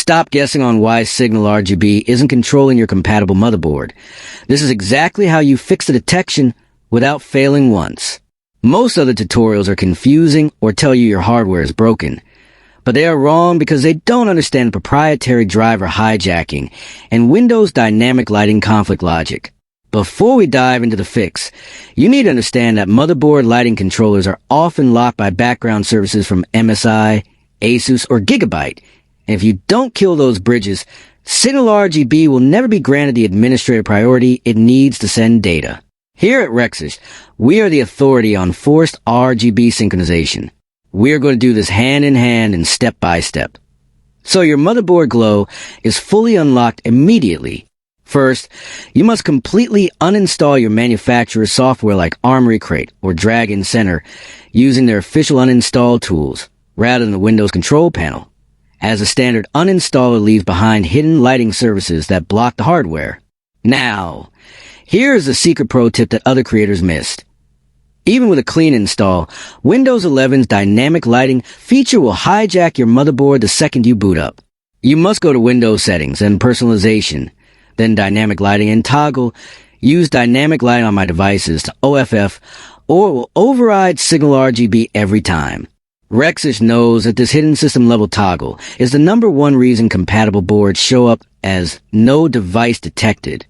Stop guessing on why SignalRGB isn't controlling your compatible motherboard. This is exactly how you fix the detection without failing once. Most other tutorials are confusing or tell you your hardware is broken. But they are wrong because they don't understand proprietary driver hijacking and Windows dynamic lighting conflict logic. Before we dive into the fix, you need to understand that motherboard lighting controllers are often locked by background services from MSI, ASUS, or Gigabyte. And if you don't kill those bridges, SignalRGB will never be granted the administrative priority it needs to send data. Here at Rexus, we are the authority on forced RGB synchronization. We are going to do this hand in hand and step by step. So your motherboard glow is fully unlocked immediately. First, you must completely uninstall your manufacturer's software like Armory Crate or Dragon Center using their official uninstall tools rather than the Windows control panel, as a standard uninstaller leaves behind hidden lighting services that block the hardware. Now, here is the secret pro tip that other creators missed. Even with a clean install, Windows 11's dynamic lighting feature will hijack your motherboard the second you boot up. You must go to Windows Settings and Personalization, then Dynamic Lighting and toggle Use Dynamic Lighting on my devices to OFF, or it will override SignalRGB every time. Rexus knows that this hidden system level toggle is the #1 reason compatible boards show up as no device detected.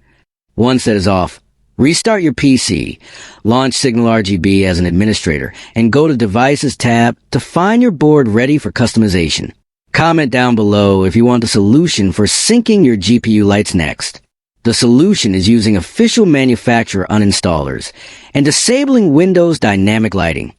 Once that is off, restart your PC, launch SignalRGB as an administrator, and go to Devices tab to find your board ready for customization. Comment down below if you want the solution for syncing your GPU lights next. The solution is using official manufacturer uninstallers and disabling Windows dynamic lighting.